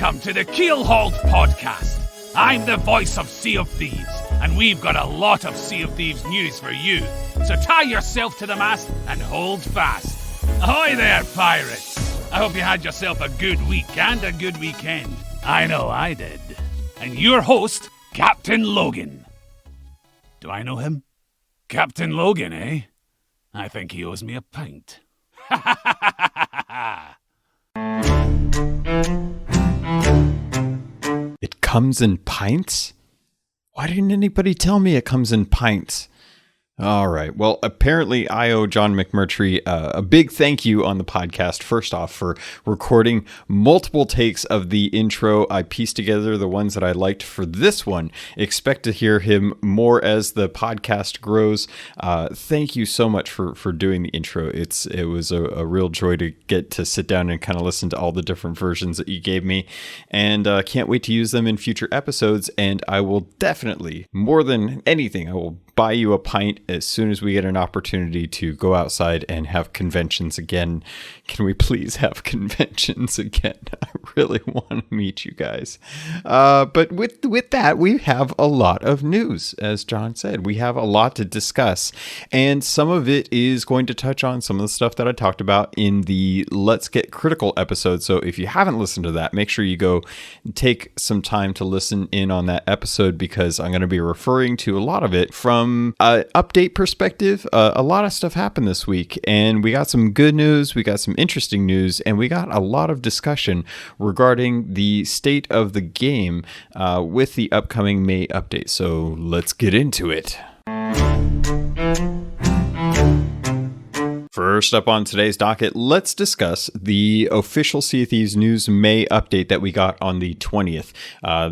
Welcome to the Keelhauled podcast. I'm the voice of Sea of Thieves, and we've got a lot of Sea of Thieves news for you. So tie yourself to the mast and hold fast. Ahoy there, pirates! I hope you had yourself a good week and a good weekend. I know I did. And your host, CaptainLogun. Do I know him? CaptainLogun, eh? I think he owes me a pint. It comes in pints? Why didn't anybody tell me it comes in pints? All right. Well, apparently I owe John McMurtry a big thank you on the podcast, first off, for recording multiple takes of the intro. I pieced together the ones that I liked for this one. Expect to hear him more as the podcast grows. Thank you so much for doing the intro. It was a real joy to get to sit down and kind of listen to all the different versions that you gave me. And can't wait to use them in future episodes. And I will definitely, more than anything, I will buy you a pint as soon as we get an opportunity to go outside and have conventions again. Can we please have conventions again? I really want to meet you guys. But with that, we have a lot of news. As John said, we have a lot to discuss. And some of it is going to touch on some of the stuff that I talked about in the Let's Get Critical episode. So if you haven't listened to that, make sure you go take some time to listen in on that episode, because I'm going to be referring to a lot of it from an update perspective. A lot of stuff happened this week, and we got some good news, we got some interesting news, and we got a lot of discussion regarding the state of the game with the upcoming May update. So let's get into it. First up on today's docket, let's discuss the official Sea of Thieves News May update that we got on the 20th.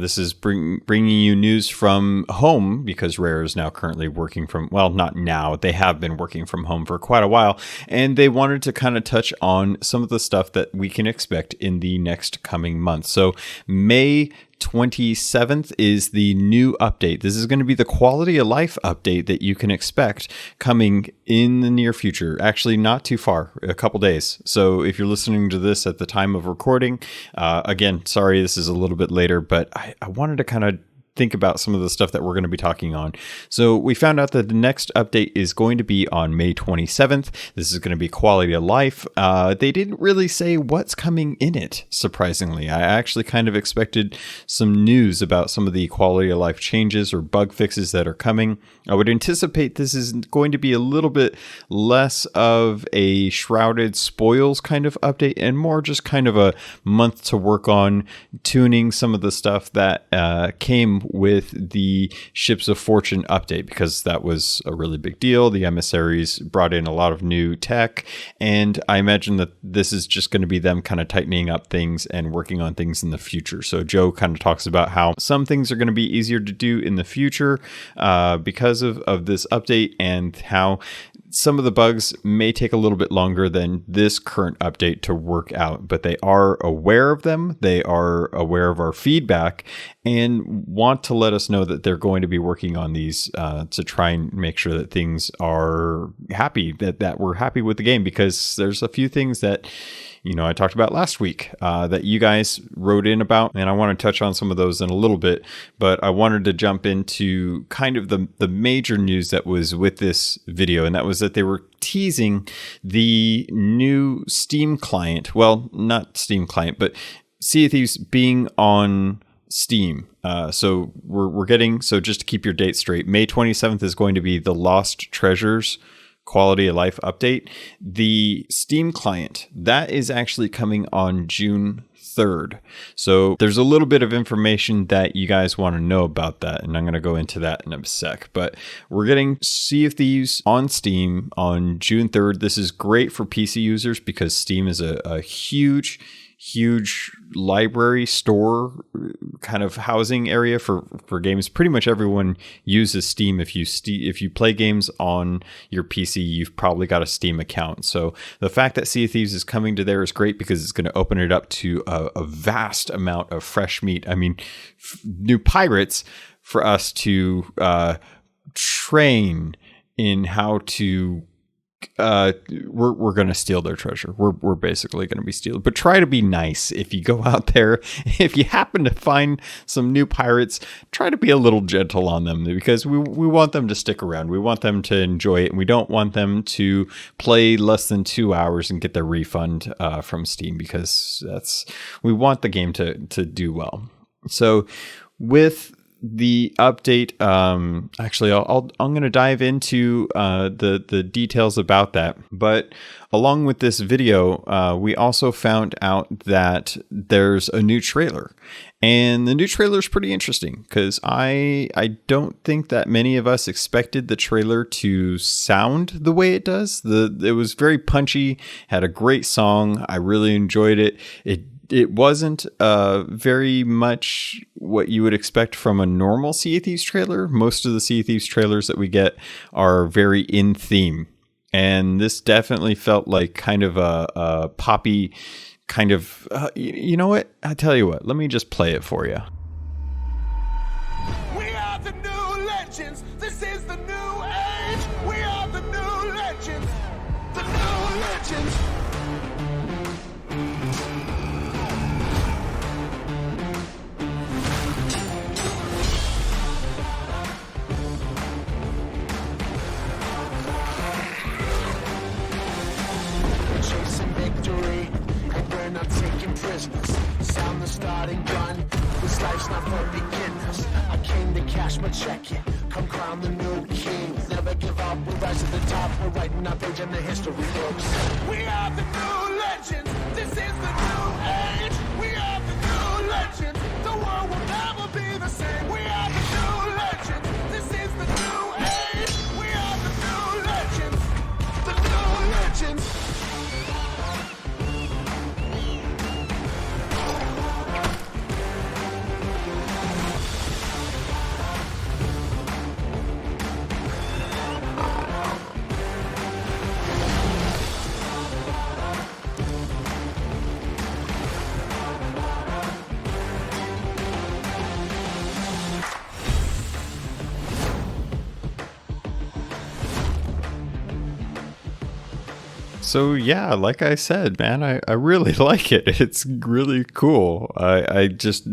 This is bringing you news from home, because Rare is now currently working from, well, not now, they have been working from home for quite a while, and they wanted to kind of touch on some of the stuff that we can expect in the next coming month. So May 27th is the new update. This is going to be the quality of life update that you can expect coming in the near future. Actually, not too far, a couple days. So if you're listening to this at the time of recording, again, sorry, this is a little bit later, but I wanted to kind of think about some of the stuff that we're going to be talking on. So we found out that the next update is going to be on May 27th. This is going to be quality of life. They didn't really say what's coming in it, surprisingly. I actually kind of expected some news about some of the quality of life changes or bug fixes that are coming. I would anticipate this is going to be a little bit less of a shrouded spoils kind of update and more just kind of a month to work on tuning some of the stuff that came with the Ships of Fortune update, because that was a really big deal. The emissaries brought in a lot of new tech, and I imagine that this is just going to be them kind of tightening up things and working on things in the future. So Joe kind of talks about how some things are going to be easier to do in the future because of this update, and how some of the bugs may take a little bit longer than this current update to work out, but they are aware of them. They are aware of our feedback and want to let us know that they're going to be working on these to try and make sure that things are happy, that we're happy with the game, because there's a few things that, you know, I talked about last week that you guys wrote in about, and I want to touch on some of those in a little bit, but I wanted to jump into kind of the major news that was with this video, and that was that they were teasing the new Steam client. Well, not Steam client, but Sea of Thieves being on Steam. So we're getting, so just to keep your date straight, May 27th is going to be the Lost Treasures quality of life update. The Steam client, that is actually coming on June 3rd. So there's a little bit of information that you guys want to know about that, and I'm going to go into that in a sec. But we're getting Sea of Thieves on Steam on June 3rd. This is great for PC users because Steam is a huge library store kind of housing area for games. Pretty much everyone uses Steam. If you play games on your PC, you've probably got a Steam account. So the fact that Sea of Thieves is coming to there is great, because it's going to open it up to a vast amount of fresh meat. I mean, new pirates for us to train in how to we're going to steal their treasure. We're basically going to be stealing. But try to be nice if you go out there. If you happen to find some new pirates, try to be a little gentle on them, because we want them to stick around. We want them to enjoy it, and we don't want them to play less than 2 hours and get their refund from Steam, because we want the game to do well. So with the update, actually I'm going to dive into the details about that, but along with this video, we also found out that there's a new trailer, and the new trailer is pretty interesting, because I don't think that many of us expected the trailer to sound the way it does. It was very punchy, had a great song. I really enjoyed it. It wasn't very much what you would expect from a normal Sea of Thieves trailer. Most of the Sea of Thieves trailers that we get are very in theme. And this definitely felt like kind of a poppy kind of... you know what? I'll tell you what. Let me just play it for you. We are the new legends. This is the new age. We are the new legends. The new legends. Sound the starting gun. This life's not for beginners. I came to cash my check in. Come crown the new king. Never give up. We'll rise to the top. We're writing our page in the history books. We are the new legends. This is the new age. We are the new legends. The world will never be the same. We are the new legends. This is the new age. We are the new legends. The new legends. So yeah, like I said, man, I really like it. It's really cool. I just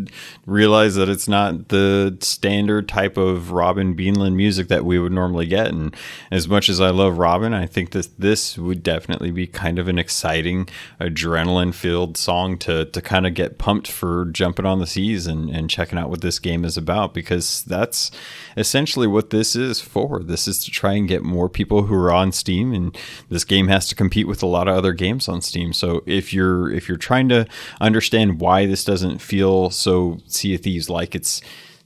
realized that it's not the standard type of Robin Beanland music that we would normally get. And as much as I love Robin, I think that this would definitely be kind of an exciting, adrenaline-filled song to kind of get pumped for jumping on the seas and checking out what this game is about, because that's essentially what this is for. This is to try and get more people who are on Steam, and this game has to compete with a lot of other games on Steam. So if you're trying to understand why this doesn't feel so Sea of Thieves like, it's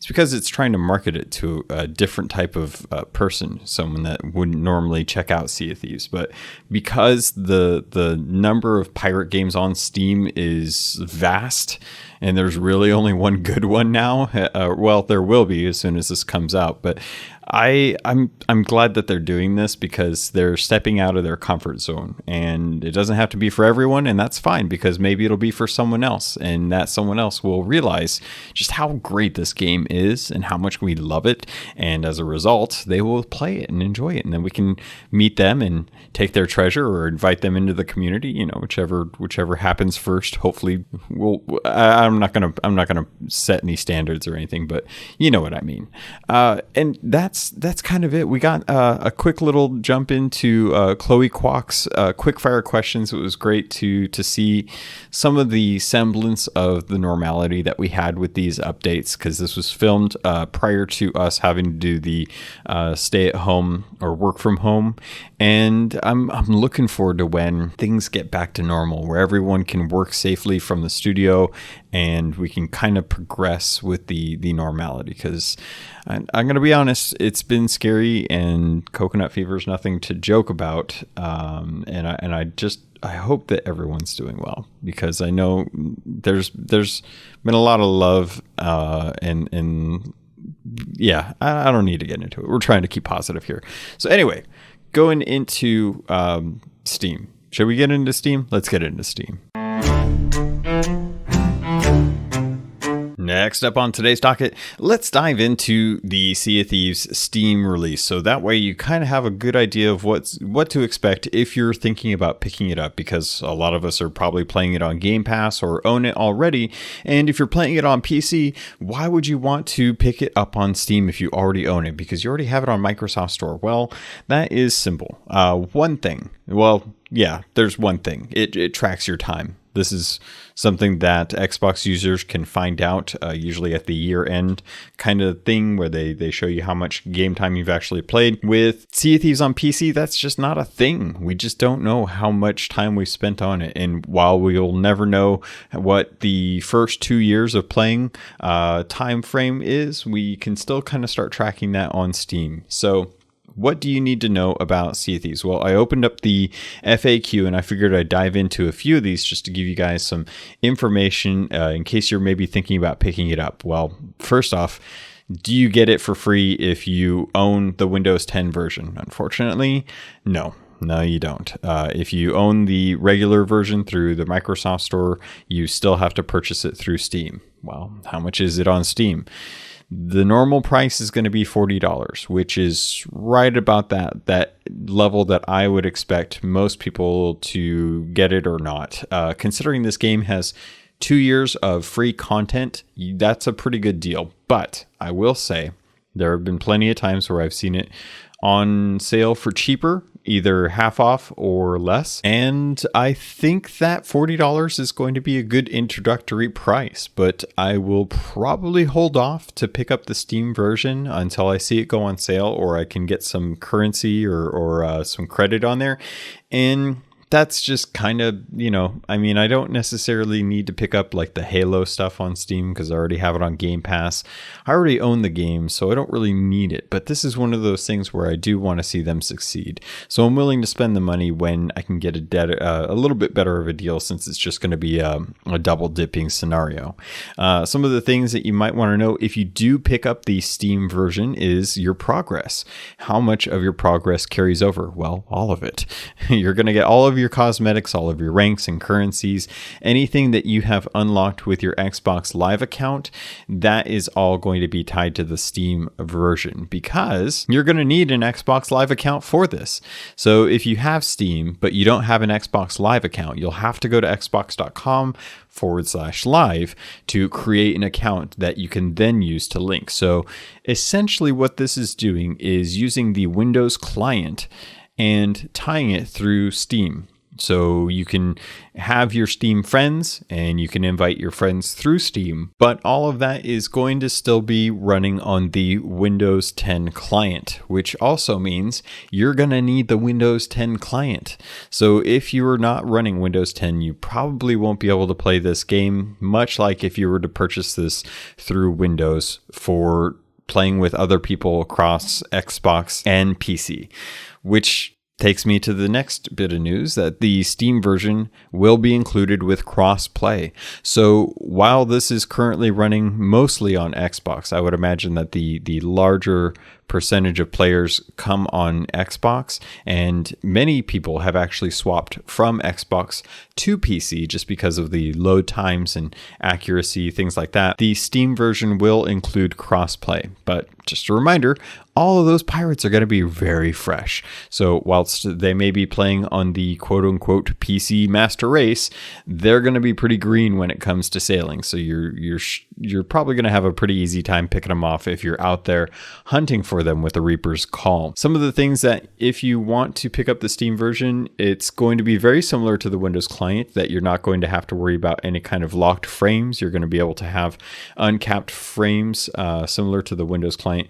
because it's trying to market it to a different type of person, someone that wouldn't normally check out Sea of Thieves. But because the number of pirate games on Steam is vast, and there's really only one good one now, well, there will be as soon as this comes out, but I'm glad that they're doing this, because they're stepping out of their comfort zone, and it doesn't have to be for everyone, and that's fine, because maybe it'll be for someone else, and that someone else will realize just how great this game is and how much we love it, and as a result, they will play it and enjoy it, and then we can meet them and take their treasure or invite them into the community, you know, whichever happens first. Hopefully, I'm not gonna set any standards or anything, but you know what I mean. And that's kind of it. We got a quick little jump into Chloe Kwok's quick fire questions. It was great to see some of the semblance of the normality that we had with these updates, because this was filmed prior to us having to do the stay at home or work from home. And I'm looking forward to when things get back to normal, where everyone can work safely from the studio and we can kind of progress with the normality. Because I'm going to be honest, it's been scary, and coconut fever is nothing to joke about. And I hope that everyone's doing well, because I know there's been a lot of love and yeah, I don't need to get into it. We're trying to keep positive here. So anyway, going into Steam. Should we get into Steam? Let's get into Steam. Next up on today's docket, let's dive into the Sea of Thieves Steam release. So that way you kind of have a good idea of what to expect if you're thinking about picking it up, because a lot of us are probably playing it on Game Pass or own it already. And if you're playing it on PC, why would you want to pick it up on Steam if you already own it? Because you already have it on Microsoft Store. Well, that is simple. One thing. Well, yeah, there's one thing. It tracks your time. This is something that Xbox users can find out usually at the year end kind of thing, where they show you how much game time you've actually played. With Sea of Thieves on PC, that's just not a thing. We just don't know how much time we spent on it. And while we'll never know what the first 2 years of playing time frame is, we can still kind of start tracking that on Steam. So what do you need to know about Sea of Thieves? Well, I opened up the FAQ and I figured I'd dive into a few of these just to give you guys some information in case you're maybe thinking about picking it up. Well, first off, do you get it for free if you own the Windows 10 version? Unfortunately, no. No, you don't. If you own the regular version through the Microsoft Store, you still have to purchase it through Steam. Well, how much is it on Steam? The normal price is going to be $40, which is right about that level that I would expect most people to get it or not. Considering this game has 2 years of free content, that's a pretty good deal. But I will say there have been plenty of times where I've seen it on sale for cheaper, either half off or less. And I think that $40 is going to be a good introductory price, but I will probably hold off to pick up the Steam version until I see it go on sale, or I can get some currency or some credit on there. And that's just kind of, I mean, I don't necessarily need to pick up like the Halo stuff on Steam because I already have it on Game Pass. I already own the game, so I don't really need it. But this is one of those things where I do want to see them succeed. So I'm willing to spend the money when I can get a little bit better of a deal, since it's just going to be a double dipping scenario. Some of the things that you might want to know if you do pick up the Steam version is your progress. How much of your progress carries over? Well, all of it. You're going to get all of your cosmetics, all of your ranks and currencies, anything that you have unlocked with your Xbox Live account, that is all going to be tied to the Steam version, because you're going to need an Xbox Live account for this. So if you have Steam, but you don't have an Xbox Live account, you'll have to go to xbox.com/live to create an account that you can then use to link. So essentially what this is doing is using the Windows client and tying it through Steam. So you can have your Steam friends and you can invite your friends through Steam, but all of that is going to still be running on the Windows 10 client, which also means you're going to need the Windows 10 client. So if you are not running Windows 10, you probably won't be able to play this game, much like if you were to purchase this through Windows for playing with other people across Xbox and PC, which takes me to the next bit of news, that the Steam version will be included with cross-play. So while this is currently running mostly on Xbox, I would imagine that the larger percentage of players come on Xbox, and many people have actually swapped from Xbox to PC just because of the load times and accuracy, things like that. The Steam version will include crossplay, but just a reminder, all of those pirates are going to be very fresh. So whilst they may be playing on the quote-unquote PC master race, they're going to be pretty green when it comes to sailing. So you're probably going to have a pretty easy time picking them off if you're out there hunting for them with the Reaper's Call. Some of the things that if you want to pick up the Steam version, it's going to be very similar to the Windows client, that you're not going to have to worry about any kind of locked frames. You're going to be able to have uncapped frames similar to the Windows client.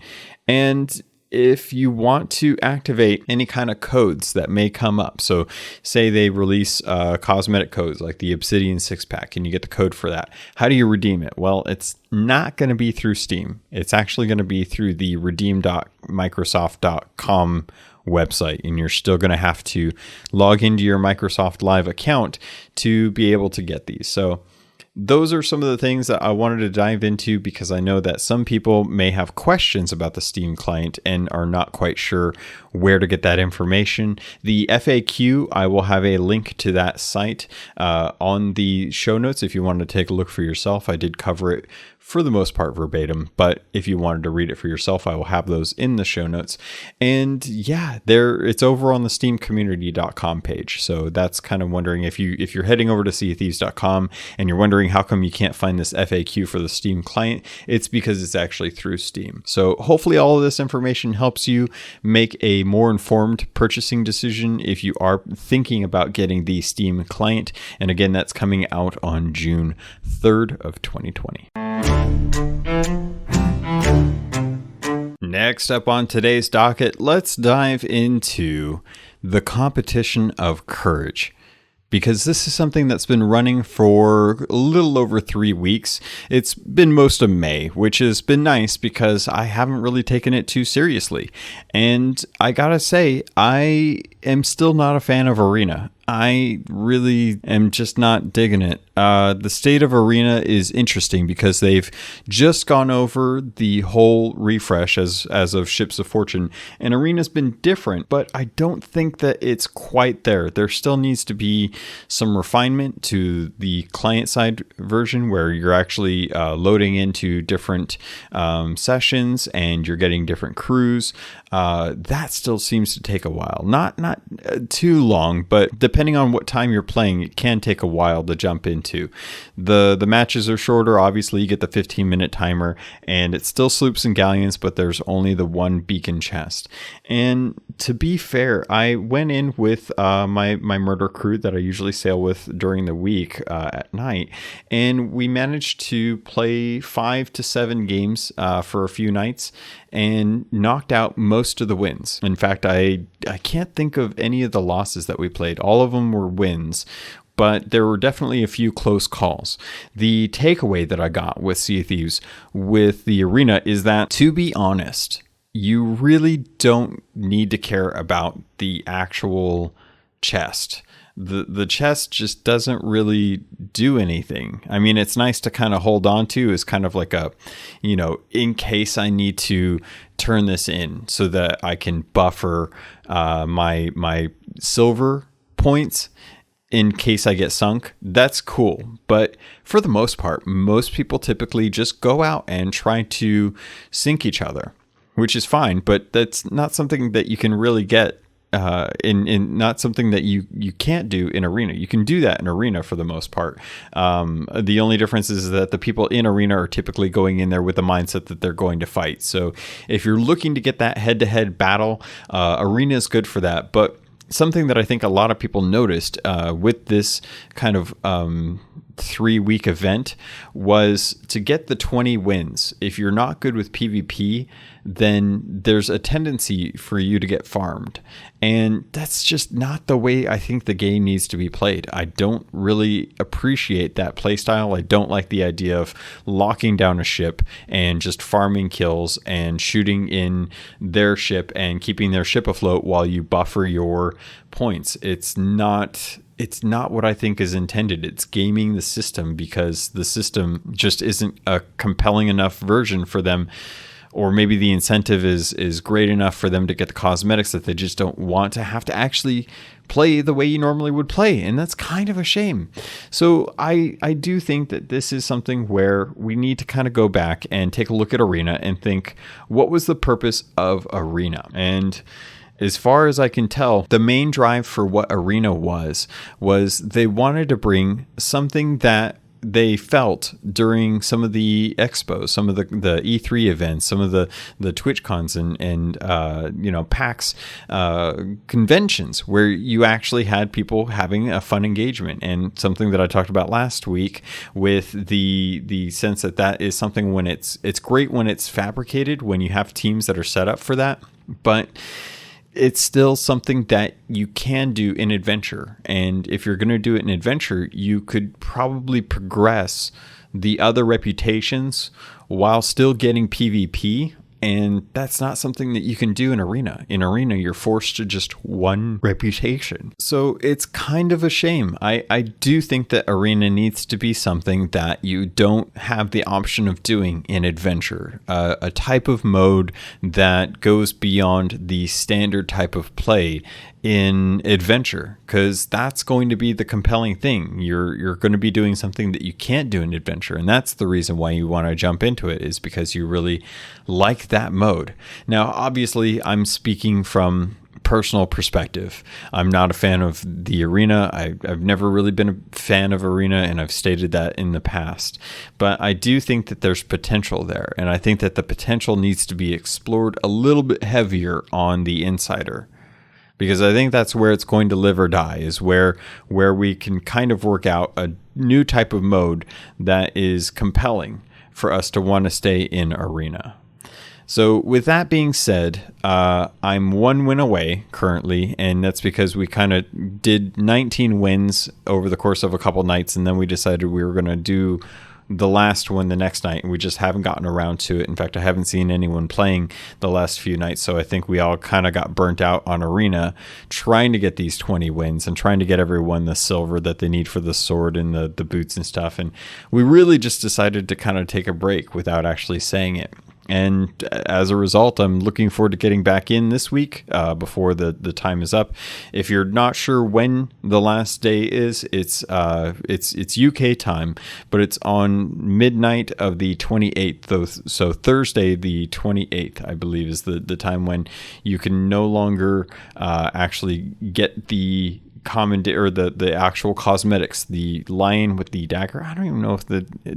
And if you want to activate any kind of codes that may come up, so say they release cosmetic codes like the Obsidian 6-pack and you get the code for that, how do you redeem it? Well, it's not going to be through Steam. It's actually going to be through the redeem.microsoft.com website, and you're still going to have to log into your Microsoft Live account to be able to get these. So those are some of the things that I wanted to dive into because I know that some people may have questions about the Steam client and are not quite sure where to get that information. The FAQ, I will have a link to that site on the show notes if you want to take a look for yourself. I did cover it for the most part verbatim, but if you wanted to read it for yourself, I will have those in the show notes. And yeah, it's over on the steamcommunity.com page. So that's kind of wondering if you're heading over to seathieves.com and you're wondering how come you can't find this FAQ for the Steam client, it's because it's actually through Steam. So hopefully all of this information helps you make a more informed purchasing decision if you are thinking about getting the Steam client. And again, that's coming out on June 3rd of 2020. Next up on today's docket, let's dive into the competition of courage, because this is something that's been running for a little over 3 weeks. It's been most of May, which has been nice because I haven't really taken it too seriously. And I gotta say, I am still not a fan of Arena. I really am just not digging it. The state of Arena is interesting because they've just gone over the whole refresh as of Ships of Fortune, and Arena's been different, but I don't think that it's quite there. There still needs to be some refinement to the client-side version where you're actually loading into different sessions and you're getting different crews. That still seems to take a while. Not too long, but depending on what time you're playing, it can take a while to jump into. The matches are shorter. Obviously, you get the 15-minute timer, and it's still sloops and galleons, but there's only the one beacon chest. And to be fair, I went in with my murder crew that I usually sail with during the week at night, and we managed to play 5 to 7 games for a few nights and knocked out most of the wins. In fact, I can't think of any of the losses that we played. All of them were wins, but there were definitely a few close calls. The takeaway that I got with Sea of Thieves with the Arena is that, to be honest, you really don't need to care about the actual chest. The chest just doesn't really do anything. I mean, it's nice to kind of hold on to as kind of like a, in case I need to turn this in so that I can buffer my silver points in case I get sunk. That's cool. But for the most part, most people typically just go out and try to sink each other, which is fine, but that's not something that you can really get in not something that you can't do in Arena. You can do that in Arena for the most part. The only difference is that the people in Arena are typically going in there with the mindset that they're going to fight. So if you're looking to get that head-to-head battle, Arena is good for that. But something that I think a lot of people noticed with this kind of 3-week event was to get the 20 wins. If you're not good with PvP, then there's a tendency for you to get farmed. And that's just not the way I think the game needs to be played. I don't really appreciate that playstyle. I don't like the idea of locking down a ship and just farming kills and shooting in their ship and keeping their ship afloat while you buffer your points. It's not what I think is intended. It's gaming the system because the system just isn't a compelling enough version for them. Or maybe the incentive is great enough for them to get the cosmetics that they just don't want to have to actually play the way you normally would play. And that's kind of a shame. So I do think that this is something where we need to kind of go back and take a look at Arena and think, what was the purpose of Arena? And as far as I can tell, the main drive for what Arena was they wanted to bring something that they felt during some of the expos, some of the E3 events, some of the TwitchCons and PAX conventions where you actually had people having a fun engagement. And something that I talked about last week with the sense that is something when it's great when it's fabricated, when you have teams that are set up for that, but it's still something that you can do in adventure. And if you're going to do it in adventure, you could probably progress the other reputations while still getting PvP And that's not something that you can do in Arena. In Arena, you're forced to just one reputation. So it's kind of a shame. I do think that Arena needs to be something that you don't have the option of doing in Adventure. A type of mode that goes beyond the standard type of play in Adventure, because that's going to be the compelling thing. You're going to be doing something that you can't do in Adventure, and that's the reason why you want to jump into it, is because you really like that mode. Now, obviously, I'm speaking from personal perspective. I'm not a fan of the Arena. I've never really been a fan of Arena, and I've stated that in the past. But I do think that there's potential there, and I think that the potential needs to be explored a little bit heavier on the Insider. Because I think that's where it's going to live or die, is where we can kind of work out a new type of mode that is compelling for us to want to stay in Arena. So with that being said, I'm 1 win away currently, and that's because we kind of did 19 wins over the course of a couple nights, and then we decided we were going to do the last one the next night, and we just haven't gotten around to it. In fact, I haven't seen anyone playing the last few nights, so I think we all kind of got burnt out on Arena trying to get these 20 wins and trying to get everyone the silver that they need for the sword and the boots and stuff. And we really just decided to kind of take a break without actually saying it. And as a result, I'm looking forward to getting back in this week before the time is up. If you're not sure when the last day is, it's UK time, but it's on midnight of the 28th. So Thursday, the 28th, I believe, is the time when you can no longer actually get the or the actual cosmetics, the lion with the dagger. I don't even know if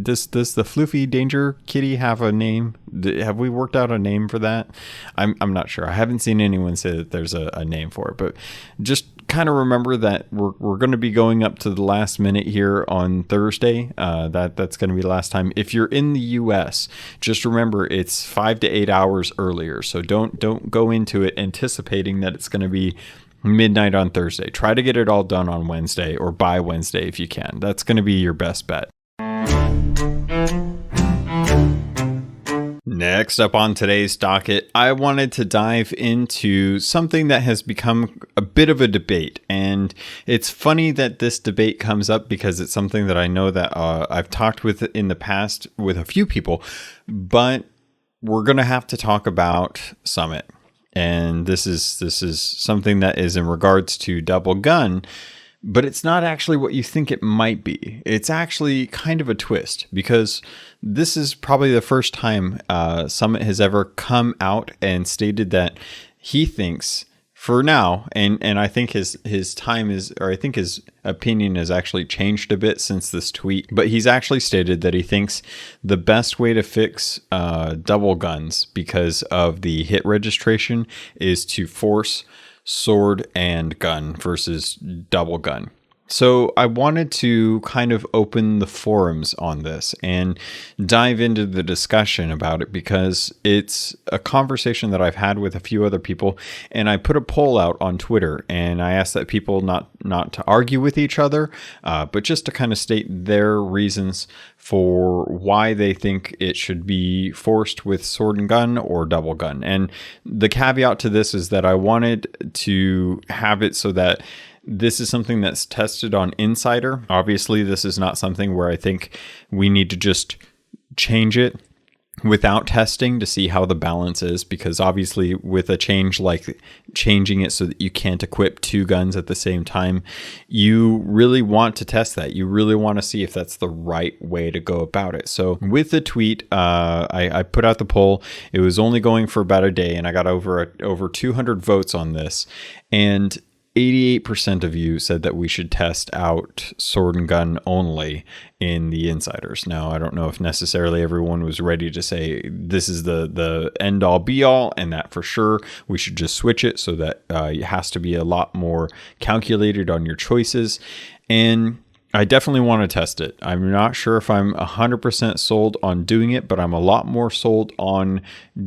does the Floofy Danger Kitty have a name? Have we worked out a name for that? I'm not sure. I haven't seen anyone say that there's a name for it, but just kind of remember that we're going to be going up to the last minute here on Thursday. That's going to be the last time. If you're in the US, just remember it's 5 to 8 hours earlier. So don't go into it anticipating that it's going to be midnight on Thursday. Try to get it all done on Wednesday, or by Wednesday if you can. That's going to be your best bet. Next up on today's docket, I wanted to dive into something that has become a bit of a debate. And it's funny that this debate comes up because it's something that I know that I've talked with in the past with a few people, but we're going to have to talk about Summit. And this is something that is in regards to double gun, but it's not actually what you think it might be. It's actually kind of a twist, because this is probably the first time Summit has ever come out and stated that he thinks, for now, and I think his time is, or I think his opinion has actually changed a bit since this tweet, but he's actually stated that he thinks the best way to fix double guns because of the hit registration is to force sword and gun versus double gun. So I wanted to kind of open the forums on this and dive into the discussion about it, because it's a conversation that I've had with a few other people, and I put a poll out on Twitter, and I asked that people not to argue with each other, but just to kind of state their reasons for why they think it should be forced with sword and gun or double gun. And the caveat to this is that I wanted to have it so that this is something that's tested on Insider. Obviously, this is not something where I think we need to just change it without testing to see how the balance is, because obviously with a change like changing it so that you can't equip two guns at the same time, you really want to test that. You really want to see if that's the right way to go about it. So with the tweet, I put out the poll. It was only going for about a day, and I got over 200 votes on this, and 88% of you said that we should test out sword and gun only in the Insiders. Now, I don't know if necessarily everyone was ready to say this is the end all be all, and that for sure we should just switch it so that it has to be a lot more calculated on your choices. And I definitely want to test it. I'm not sure if I'm 100% sold on doing it, but I'm a lot more sold on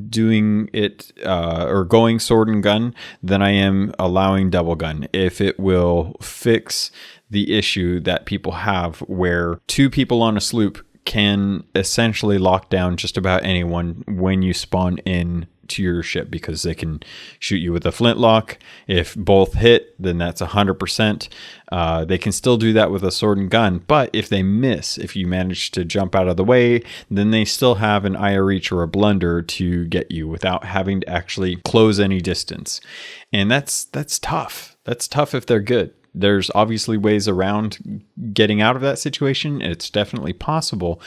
doing it or going sword and gun than I am allowing double gun, if it will fix the issue that people have where two people on a sloop can essentially lock down just about anyone when you spawn in to your ship, because they can shoot you with a flintlock. If both hit, then that's 100%. They can still do that with a sword and gun, but if they miss, if you manage to jump out of the way, then they still have an eye of reach or a blunder to get you without having to actually close any distance. And that's tough. That's tough if they're good. There's obviously ways around getting out of that situation. It's definitely possible,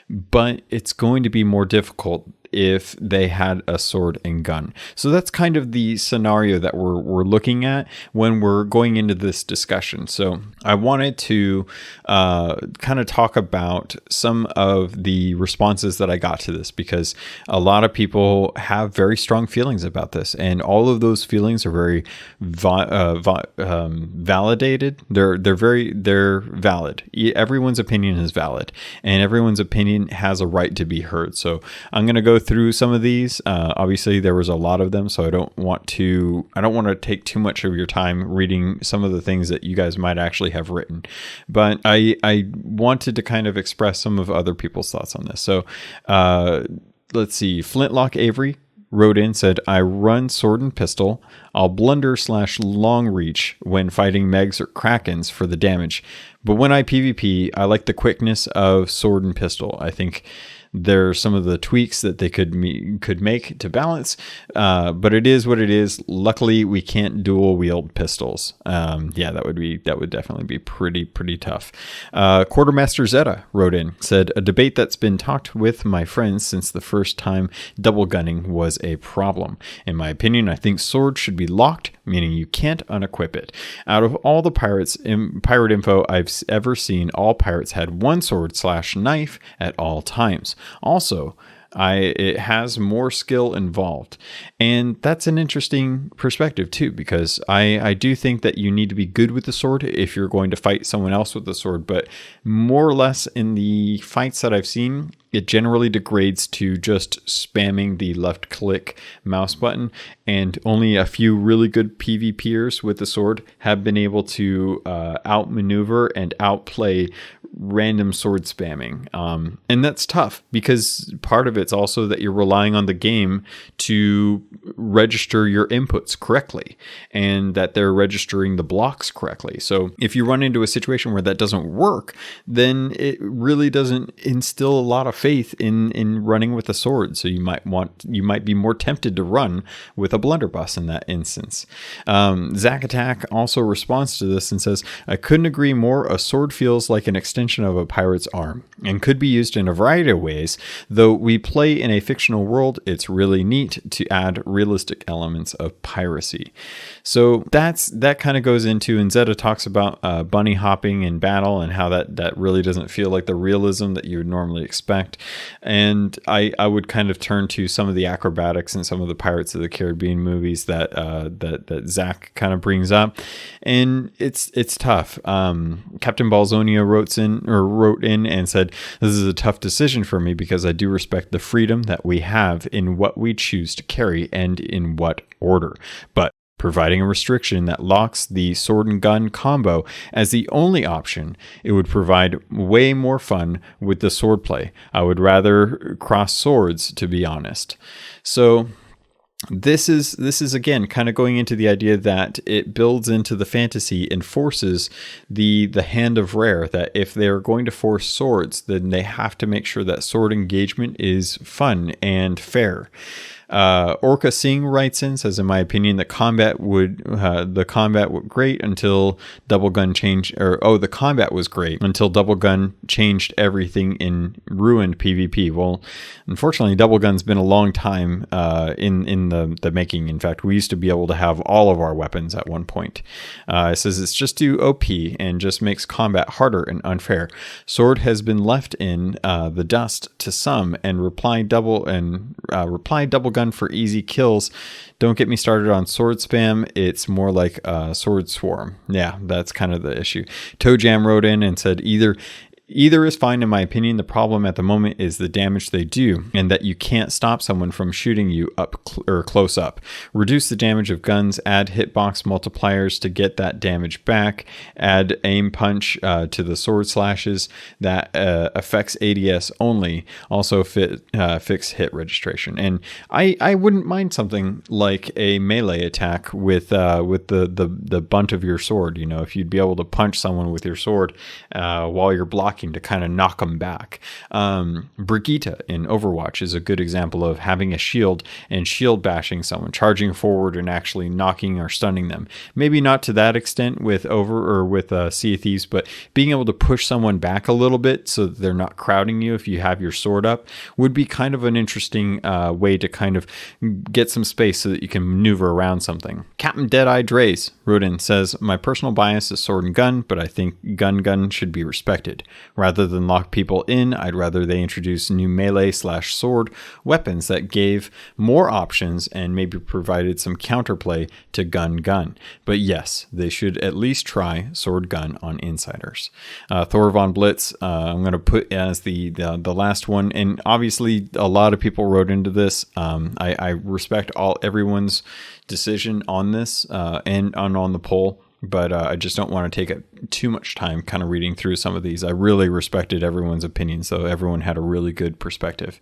but it's going to be more difficult if they had a sword and gun. So that's kind of the scenario that we're looking at when we're going into this discussion. So I wanted to kind of talk about some of the responses that I got to this, because a lot of people have very strong feelings about this, and all of those feelings are very validated. They're valid. Everyone's opinion is valid, and everyone's opinion has a right to be heard. So I'm going to go through some of these. Obviously there was a lot of them, so I don't want to take too much of your time reading some of the things that you guys might actually have written, but I wanted to kind of express some of other people's thoughts on this. So let's see. Flintlock Avery wrote in, said, I run sword and pistol. I'll blunder / long reach when fighting Megs or Krakens for the damage, but when I PvP, I like the quickness of sword and pistol. I think there's some of the tweaks that they could make to balance, but it is what it is. Luckily, we can't dual wield pistols. That would definitely be pretty tough. Quartermaster Zeta wrote in, said, a debate that's been talked with my friends since the first time double gunning was a problem. In my opinion, I think swords should be locked, meaning you can't unequip it. Out of all the pirate info I've ever seen, all pirates had one sword / knife at all times. Also, it has more skill involved, and that's an interesting perspective too, because I do think that you need to be good with the sword if you're going to fight someone else with the sword, but more or less in the fights that I've seen, it generally degrades to just spamming the left click mouse button, and only a few really good PvPers with the sword have been able to outmaneuver and outplay random sword spamming. And that's tough, because part of it's also that you're relying on the game to register your inputs correctly, and that they're registering the blocks correctly. So if you run into a situation where that doesn't work, then it really doesn't instill a lot of faith in running with a sword. So you might be more tempted to run with a blunderbuss in that instance. Zack Attack also responds to this and says, I couldn't agree more. A sword feels like an extension of a pirate's arm and could be used in a variety of ways. Though we play in a fictional world, it's really neat to add realistic elements of piracy. So that kind of goes into, and Zeta talks about bunny hopping in battle and how that really doesn't feel like the realism that you would normally expect. And I would kind of turn to some of the acrobatics and some of the Pirates of the Caribbean movies that Zach kind of brings up, and it's tough. Captain Balzonia wrote in and said, this is a tough decision for me because I do respect the freedom that we have in what we choose to carry and in what order, but providing a restriction that locks the sword and gun combo as the only option, it would provide way more fun with the sword play. I would rather cross swords, to be honest. So this is again kind of going into the idea that it builds into the fantasy and forces the hand of Rare, that if they're going to force swords, then they have to make sure that sword engagement is fun and fair. Orca Singh writes in, says, in my opinion, the combat was great until Double Gun changed, the combat was great until Double Gun changed everything and ruined PvP. Well, unfortunately, Double Gun's been a long time in the making. In fact, we used to be able to have all of our weapons at one point. It says it's just too OP and just makes combat harder and unfair. Sword has been left in the dust to some, and reply double gun for easy kills. Don't get me started on sword spam. It's more like a sword swarm. Yeah, that's kind of the issue. Toe Jam wrote in and said, either Either is fine in my opinion. The problem at the moment is the damage they do, and that you can't stop someone from shooting you up or close up. Reduce the damage of guns, add hitbox multipliers to get that damage back, add aim punch to the sword slashes that affects ADS only, also fix hit registration. And I wouldn't mind something like a melee attack with the bunt of your sword. You know, if you'd be able to punch someone with your sword while you're blocking to kind of knock them back. Brigitte in Overwatch is a good example of having a shield and shield bashing someone, charging forward and actually knocking or stunning them. Maybe not to that extent with Sea of Thieves, but being able to push someone back a little bit so that they're not crowding you if you have your sword up would be kind of an interesting way to kind of get some space so that you can maneuver around something. Captain Deadeye Dre's wrote in, says, my personal bias is sword and gun, but I think gun should be respected. Rather than lock people in, I'd rather they introduce new melee/sword weapons that gave more options and maybe provided some counterplay to gun. But yes, they should at least try sword gun on insiders. Thor von Blitz, I'm going to put as the last one, and obviously a lot of people wrote into this. I respect everyone's decision on this and on the poll, but I just don't want to take up too much time kind of reading through some of these. I really respected everyone's opinion, so everyone had a really good perspective.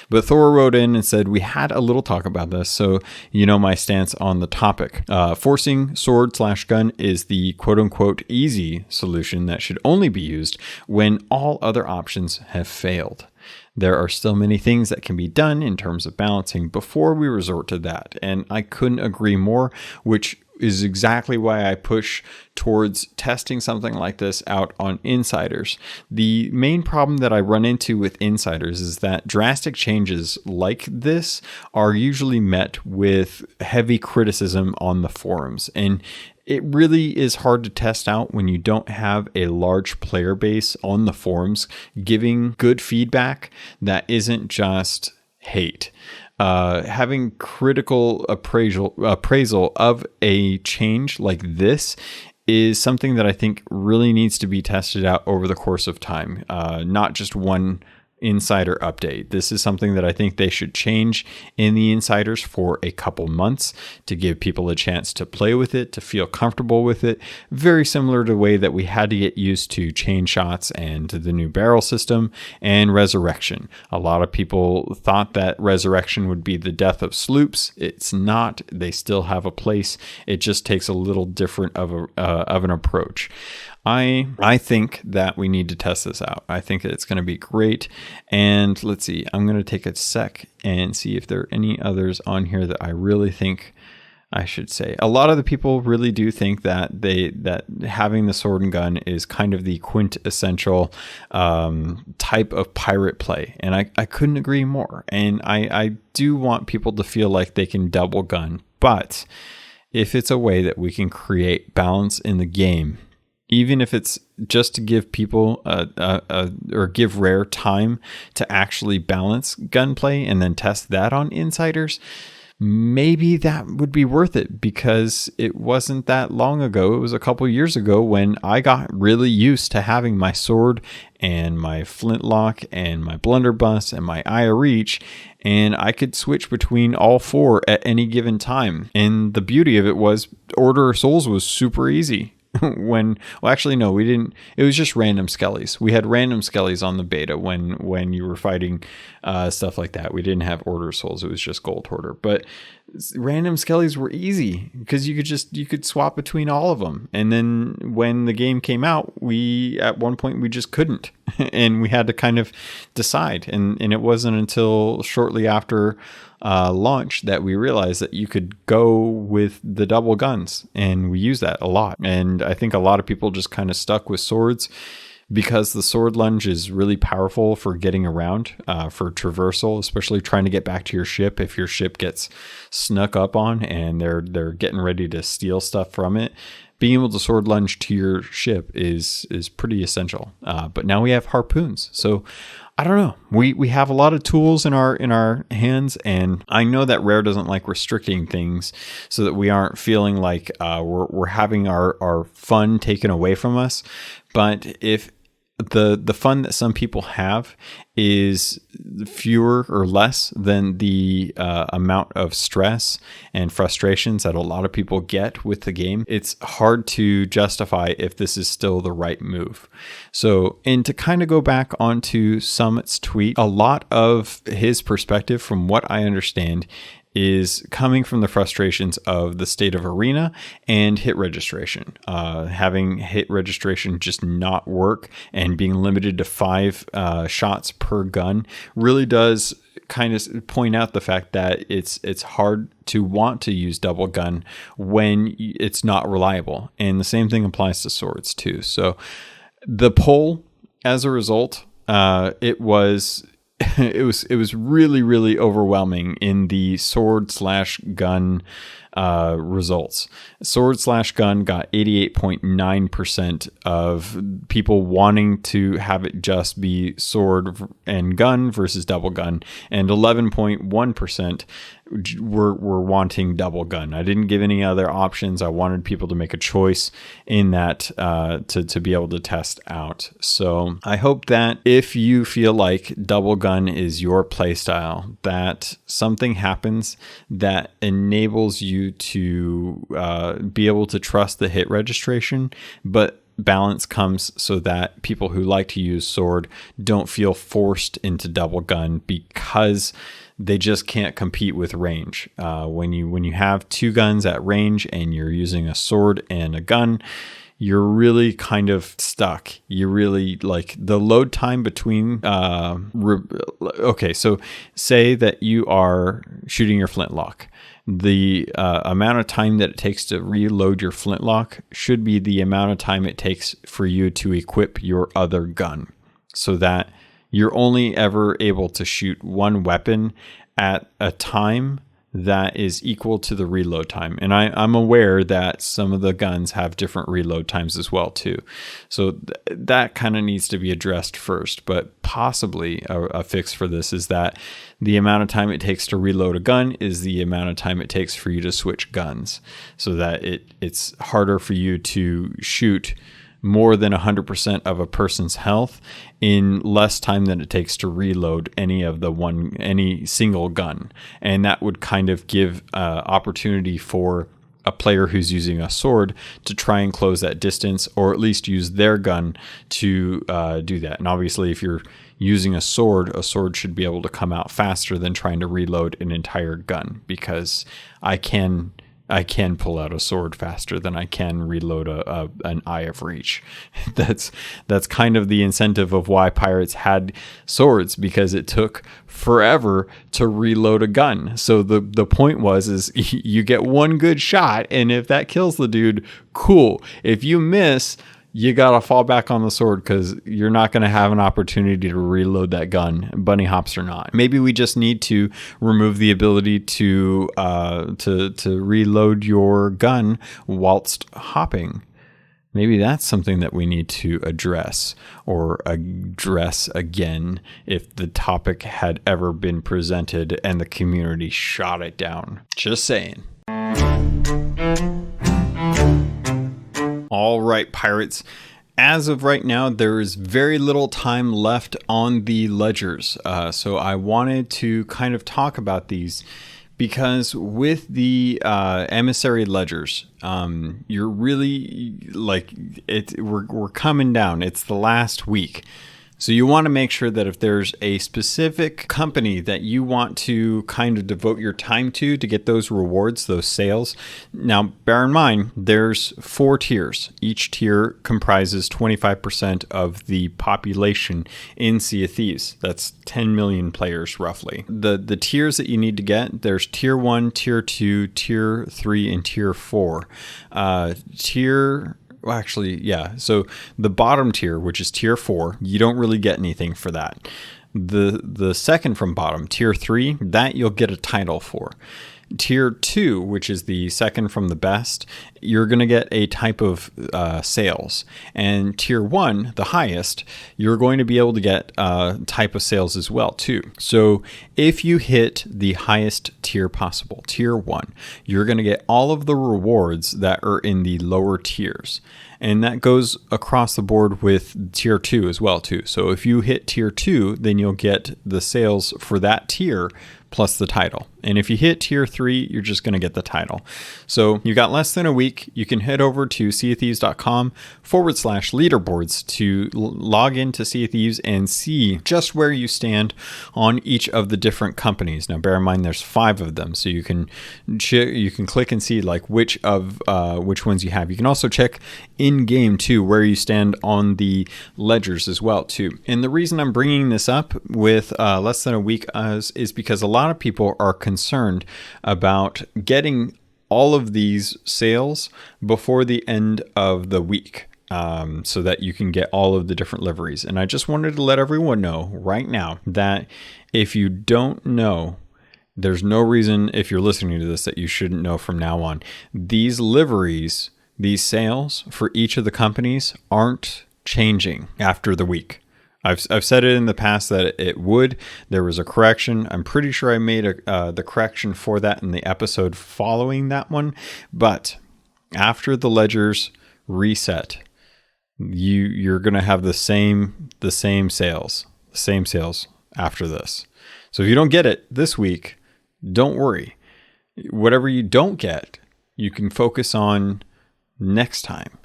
But Thor wrote in and said, we had a little talk about this, so you know my stance on the topic. Forcing sword/gun is the quote-unquote easy solution that should only be used when all other options have failed. There are still many things that can be done in terms of balancing before we resort to that, and I couldn't agree more, which is exactly why I push towards testing something like this out on insiders. The main problem that I run into with insiders is that drastic changes like this are usually met with heavy criticism on the forums, and it really is hard to test out when you don't have a large player base on the forums giving good feedback that isn't just hate. Having critical appraisal of a change like this is something that I think really needs to be tested out over the course of time, not just one insider update. This is something that I think they should change in the insiders for a couple months to give people a chance to play with it, to feel comfortable with it. Very similar to the way that we had to get used to chain shots and to the new barrel system and resurrection. A lot of people thought that resurrection would be the death of sloops. It's not. They still have a place. It just takes a little different of an approach. I think that we need to test this out. I think that it's going to be great. And let's see, I'm going to take a sec and see if there are any others on here that I really think I should say. A lot of the people really do think that that having the sword and gun is kind of the quintessential type of pirate play. And I couldn't agree more. And I do want people to feel like they can double gun. But if it's a way that we can create balance in the game, even if it's just to give people or give Rare time to actually balance gunplay and then test that on insiders, maybe that would be worth it, because it wasn't that long ago. It was a couple years ago when I got really used to having my sword and my flintlock and my blunderbuss and my eye of reach, and I could switch between all four at any given time. And the beauty of it was Order of Souls was super easy. We didn't. It was just random skellies. We had random skellies on the beta when you were fighting stuff like that. We didn't have Order of Souls. It was just Gold Hoarder. But random skellies were easy because you could swap between all of them. And then when the game came out, at one point we just couldn't, and we had to kind of decide. And it wasn't until shortly after launch that we realized that you could go with the double guns, and we use that a lot. And I think a lot of people just kind of stuck with swords because the sword lunge is really powerful for getting around, for traversal, especially trying to get back to your ship if your ship gets snuck up on and they're getting ready to steal stuff from it. Being able to sword lunge to your ship is pretty essential. But now we have harpoons, so I don't know. We have a lot of tools in our hands, and I know that Rare doesn't like restricting things so that we aren't feeling like we're having our fun taken away from us. But if the fun that some people have is fewer or less than the amount of stress and frustrations that a lot of people get with the game. It's hard to justify if this is still the right move. So, and to kind of go back onto Summit's tweet, a lot of his perspective, from what I understand, is coming from the frustrations of the state of arena and hit registration. Having hit registration just not work and being limited to 5 shots per gun really does kind of point out the fact that it's hard to want to use double gun when it's not reliable. And the same thing applies to swords too. So the poll, as a result, it was really overwhelming in the sword/gun results. Sword/gun got 88.9% of people wanting to have it just be sword and gun versus double gun, and 11.1% were wanting double gun. I didn't give any other options. I wanted people to make a choice in that to be able to test out. So I hope that if you feel like double gun is your playstyle, that something happens that enables you to be able to trust the hit registration, but balance comes so that people who like to use sword don't feel forced into double gun because they just can't compete with range. When you have 2 guns at range and you're using a sword and a gun, you're really kind of stuck. You really like the load time between. Okay, so say that you are shooting your flintlock. The amount of time that it takes to reload your flintlock should be the amount of time it takes for you to equip your other gun, so that you're only ever able to shoot one weapon at a time that is equal to the reload time. And I'm aware that some of the guns have different reload times as well too. So that kind of needs to be addressed first, but possibly a fix for this is that the amount of time it takes to reload a gun is the amount of time it takes for you to switch guns, so that it's harder for you to shoot more than 100% of a person's health in less time than it takes to reload any single gun. And that would kind of give opportunity for a player who's using a sword to try and close that distance, or at least use their gun to do that. And obviously, if you're using a sword should be able to come out faster than trying to reload an entire gun, because I can pull out a sword faster than I can reload an Eye of Reach. That's kind of the incentive of why pirates had swords, because it took forever to reload a gun. So the point is you get one good shot, and if that kills the dude, cool. If you miss, you gotta fall back on the sword, because you're not gonna have an opportunity to reload that gun, bunny hops or not. Maybe we just need to remove the ability to reload your gun whilst hopping. Maybe that's something that we need to address again if the topic had ever been presented and the community shot it down. Just saying. All right, pirates. As of right now, there is very little time left on the ledgers. So I wanted to kind of talk about these, because with the emissary ledgers, you're really like we're coming down. It's the last week. So you want to make sure that if there's a specific company that you want to kind of devote your time to get those rewards, those sales. Now, bear in mind, there's 4 tiers. Each tier comprises 25% of the population in Sea of Thieves. That's 10 million players roughly. The tiers that you need to get, there's tier 1, tier 2, tier 3, and tier 4. So the bottom tier, which is tier 4, you don't really get anything for that. The second from bottom, tier 3, that you'll get a title for. Tier 2, which is the second from the best, you're going to get a type of sales. And tier 1, the highest, you're going to be able to get a type of sales as well too. So if you hit the highest tier possible, tier 1, you're going to get all of the rewards that are in the lower tiers. And that goes across the board with tier 2 as well too. So if you hit tier 2, then you'll get the sales for that tier plus the title. And if you hit tier 3, you're just going to get the title. So you got less than a week. You can head over to seaofthieves.com/leaderboards to log into Sea of Thieves and see just where you stand on each of the different companies. Now, bear in mind, there's 5 of them. So you can click and see like which ones you have. You can also check in game too, where you stand on the ledgers as well too. And the reason I'm bringing this up with less than a week is because a lot of people are concerned about getting all of these sales before the end of the week, so that you can get all of the different liveries. And I just wanted to let everyone know right now that if you don't know, there's no reason, if you're listening to this, that you shouldn't know from now on. These liveries, these sales for each of the companies aren't changing after the week. I've said it in the past that it would. There was a correction. I'm pretty sure I made the correction for that in the episode following that one. But after the ledgers reset, you're going to have the same sales after this. So if you don't get it this week, don't worry. Whatever you don't get, you can focus on next time.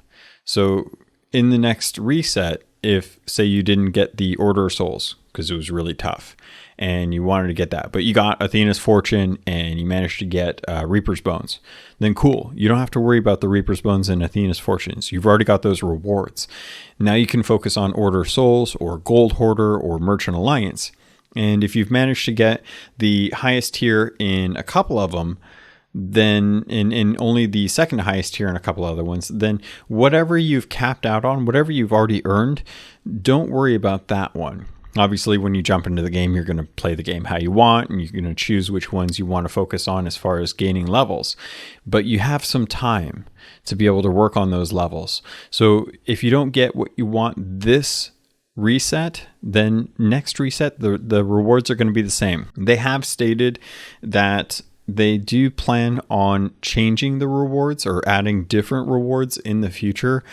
So in the next reset, if say you didn't get the Order of Souls because it was really tough and you wanted to get that, but you got Athena's Fortune and you managed to get Reaper's Bones, then cool. You don't have to worry about the Reaper's Bones and Athena's Fortunes. You've already got those rewards. Now you can focus on Order of Souls or Gold Hoarder or Merchant Alliance. And if you've managed to get the highest tier in a couple of them, then in only the second highest tier and a couple other ones, then whatever you've capped out on, whatever you've already earned, don't worry about that one. Obviously, when you jump into the game, you're going to play the game how you want, and you're going to choose which ones you want to focus on as far as gaining levels. But you have some time to be able to work on those levels. So if you don't get what you want this reset, then next reset, the rewards are going to be the same. They have stated that they do plan on changing the rewards or adding different rewards in the future,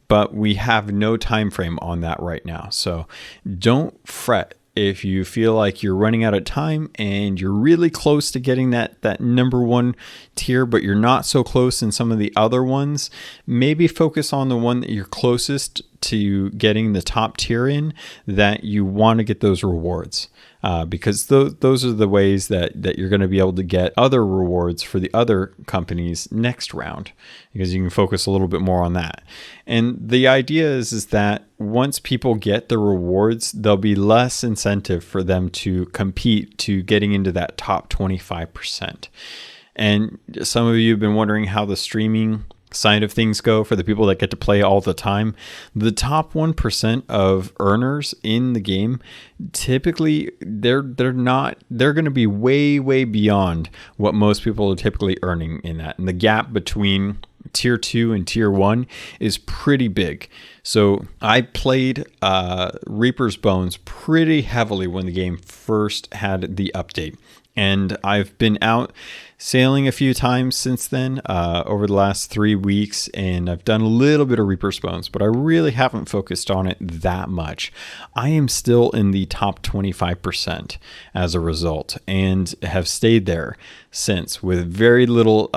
but we have no time frame on that right now. So don't fret if you feel like you're running out of time and you're really close to getting that number 1 tier, but you're not so close in some of the other ones. Maybe focus on the one that you're closest to getting the top tier in, that you want to get those rewards. Because those are the ways that you're going to be able to get other rewards for the other companies next round, because you can focus a little bit more on that. And the idea is that once people get the rewards, there'll be less incentive for them to compete to getting into that top 25%. And some of you have been wondering how the streaming side of things go for the people that get to play all the time. The top 1% of earners in the game, typically they're going to be way beyond what most people are typically earning in that. And the gap between tier 2 and tier 1 is pretty big. So I played Reaper's Bones pretty heavily when the game first had the update. And I've been out sailing a few times since then, over the last 3 weeks, and I've done a little bit of Reaper's Bones, but I really haven't focused on it that much. I am still in the top 25% as a result, and have stayed there since, with very little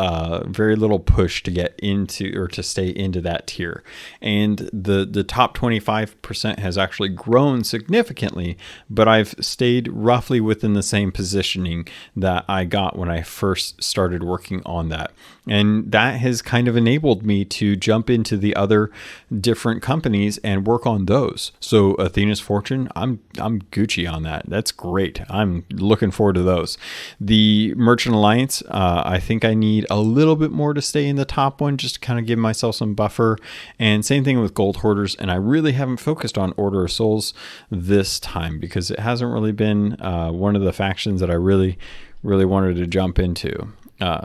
push to get into or to stay into that tier. And the top 25% has actually grown significantly, but I've stayed roughly within the same positioning that I got when I first started working on that. And that has kind of enabled me to jump into the other different companies and work on those. So Athena's Fortune, I'm Gucci on that. That's great. I'm looking forward to those. The Merchant Alliance, I think I need a little bit more to stay in the top one, just to kind of give myself some buffer. And same thing with Gold Hoarders. And I really haven't focused on Order of Souls this time, because it hasn't really been one of the factions that I really wanted to jump into.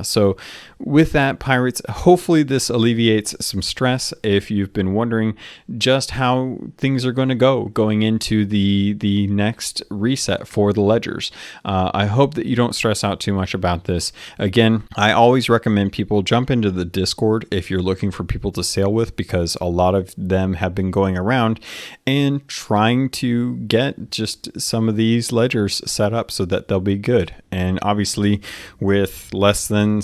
So with that, pirates, hopefully this alleviates some stress if you've been wondering just how things are going to go going into the next reset for the ledgers. I hope that you don't stress out too much about this. Again, I always recommend people jump into the Discord if you're looking for people to sail with, because a lot of them have been going around and trying to get just some of these ledgers set up so that they'll be good. And obviously with less than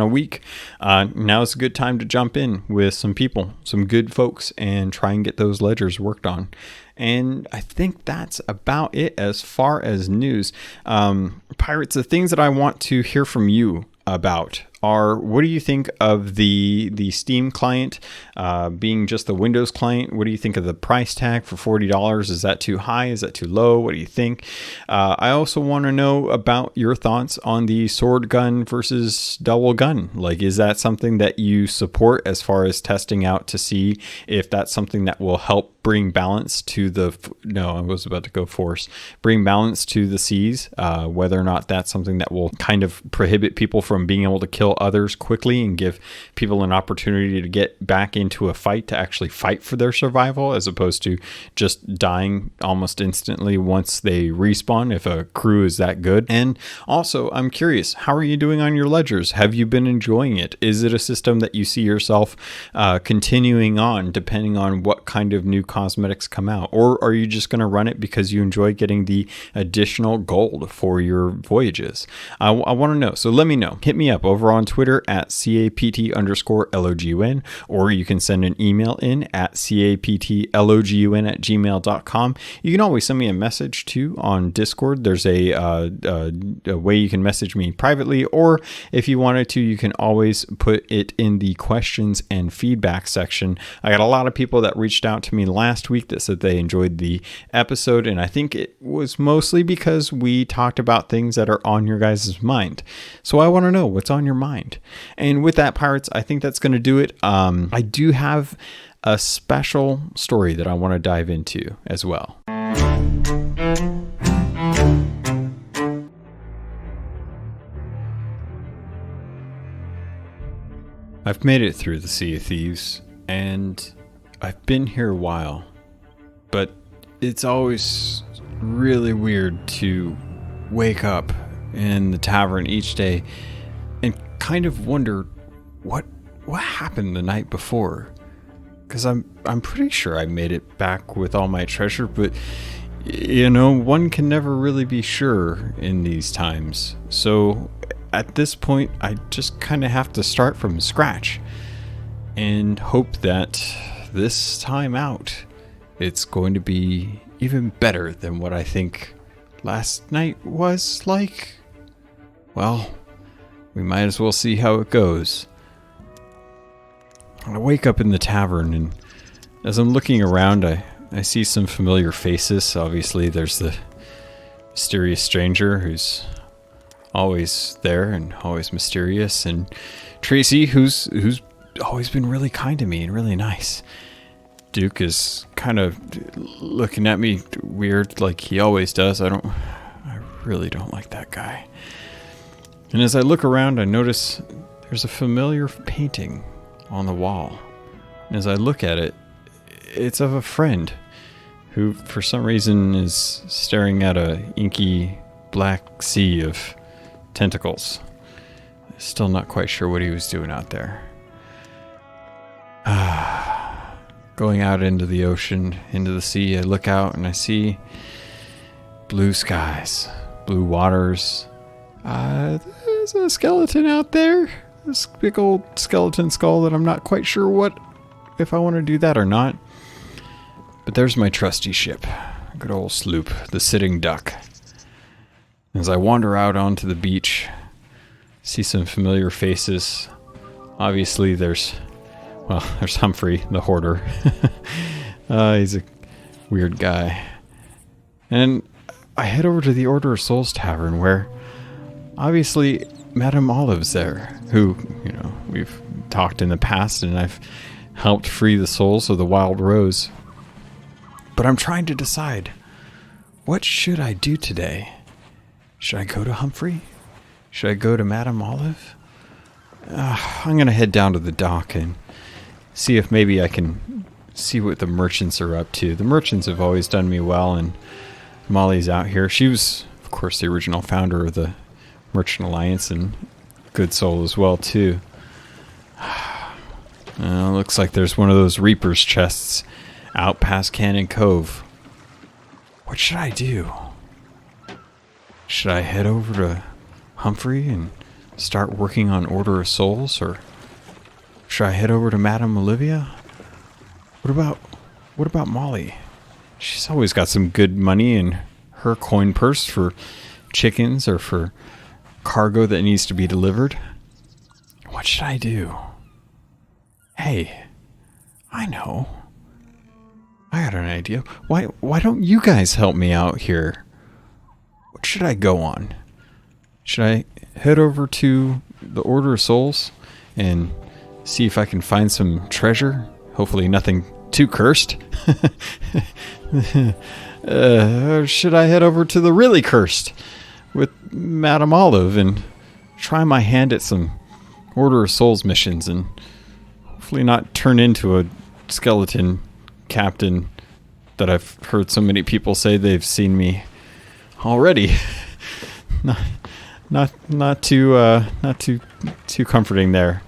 a week, now's a good time to jump in with some people, some good folks, and try and get those ledgers worked on. And I think that's about it as far as news. Pirates, the things that I want to hear from you about are, what do you think of the Steam client being just the Windows client? What do you think of the price tag for $40? Is that too high? Is that too low? What do you think? I also want to know about your thoughts on the sword gun versus double gun. Like, is that something that you support as far as testing out to see if that's something that will help bring balance to the, bring balance to the seas, whether or not that's something that will kind of prohibit people from being able to kill others quickly and give people an opportunity to get back into a fight, to actually fight for their survival, as opposed to just dying almost instantly once they respawn, if a crew is that good. And also, I'm curious, how are you doing on your ledgers? Have you been enjoying it? Is it a system that you see yourself continuing on, depending on what kind of new cosmetics come out? Or are you just going to run it because you enjoy getting the additional gold for your voyages? I want to know. So let me know. Hit me up over on Twitter at CAPT_LOGUN, or you can send an email in at CAPTLOGUN@gmail.com. You can always send me a message too on Discord. There's a way you can message me privately, or if you wanted to, you can always put it in the questions and feedback section. I got a lot of people that reached out to me last week that said they enjoyed the episode, and I think it was mostly because we talked about things that are on your guys' mind. So I want to know what's on your mind. And with that, pirates, I think that's going to do it. I do have a special story that I want to dive into as well. I've made it through the Sea of Thieves, and I've been here a while, but it's always really weird to wake up in the tavern each day and kind of wonder what happened the night before. Because I'm pretty sure I made it back with all my treasure, but one can never really be sure in these times. So at this point, I just kind of have to start from scratch and hope that this time out, it's going to be even better than what I think last night was like. Well, we might as well see how it goes. I wake up in the tavern, and as I'm looking around, I see some familiar faces. Obviously, there's the mysterious stranger who's always there and always mysterious, and Tracy, who's always been really kind to me and really nice. Duke is kind of looking at me weird like he always does. I really don't like that guy. And as I look around, I notice there's a familiar painting on the wall. And as I look at it, it's of a friend who, for some reason, is staring at a inky black sea of tentacles. Still not quite sure what he was doing out there. Going out into the ocean, into the sea, I look out and I see blue skies, blue waters. There's a skeleton out there. This big old skeleton skull that I'm not quite sure if I want to do that or not. But there's my trusty ship. Good old sloop, the Sitting Duck. As I wander out onto the beach, see some familiar faces. Obviously there's Humphrey, the hoarder. He's a weird guy. And I head over to the Order of Souls Tavern, where obviously Madame Olive's there, who, we've talked in the past, and I've helped free the souls of the Wild Rose. But I'm trying to decide, what should I do today? Should I go to Humphrey? Should I go to Madame Olive? I'm going to head down to the dock and see if maybe I can see what the merchants are up to. The merchants have always done me well, and Molly's out here. She was, of course, the original founder of the Merchant Alliance, and good soul as well, too. Looks like there's one of those Reaper's chests out past Cannon Cove. What should I do? Should I head over to Humphrey and start working on Order of Souls, or should I head over to Madame Olivia? What about Molly? She's always got some good money in her coin purse for chickens or for cargo that needs to be delivered. What should I do? Hey, I know. I got an idea. Why don't you guys help me out here? What should I go on? Should I head over to the Order of Souls and see if I can find some treasure? Hopefully nothing too cursed. Or should I head over to the really cursed with Madame Olive and try my hand at some Order of Souls missions and hopefully not turn into a skeleton captain that I've heard so many people say they've seen me already. Not too comforting there.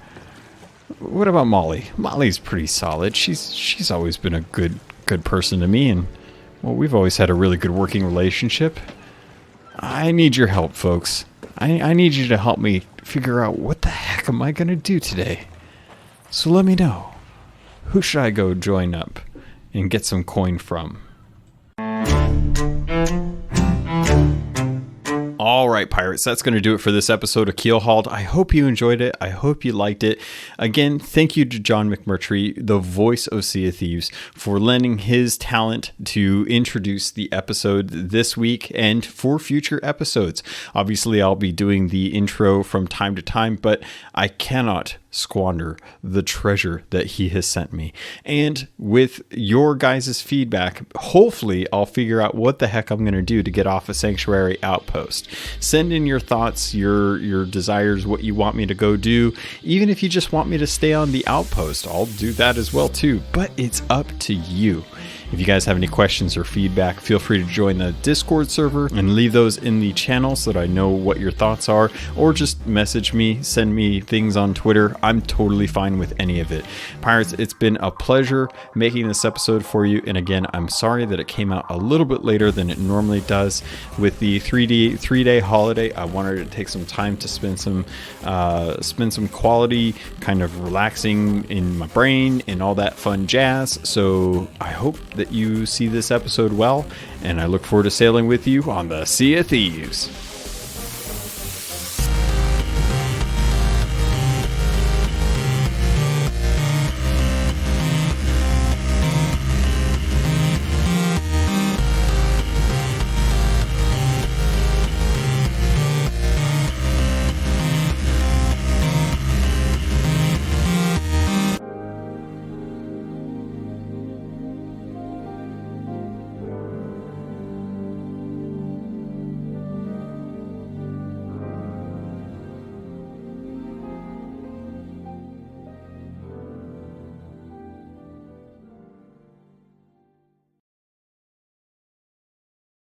What about Molly? Molly's pretty solid. She's always been a good person to me, and well, we've always had a really good working relationship. I need your help, folks. I need you to help me figure out what the heck am I gonna do today. So let me know. Who should I go join up and get some coin from? All right, pirates, that's going to do it for this episode of Keelhauled. I hope you enjoyed it. I hope you liked it. Again, thank you to John McMurtry, the voice of Sea of Thieves, for lending his talent to introduce the episode this week and for future episodes. Obviously, I'll be doing the intro from time to time, but I cannot squander the treasure that he has sent me. And with your guys' feedback, hopefully I'll figure out what the heck I'm going to do to get off a sanctuary outpost. Send in your thoughts, your desires, what you want me to go do. Even if you just want me to stay on the outpost, I'll do that as well too. But it's up to you. If you guys have any questions or feedback, feel free to join the Discord server and leave those in the channel so that I know what your thoughts are, or just message me, send me things on Twitter. I'm totally fine with any of it. Pirates, it's been a pleasure making this episode for you. And again, I'm sorry that it came out a little bit later than it normally does. With the three-day holiday, I wanted to take some time to spend some quality kind of relaxing in my brain and all that fun jazz. So I hope that you see this episode well, and I look forward to sailing with you on the Sea of Thieves.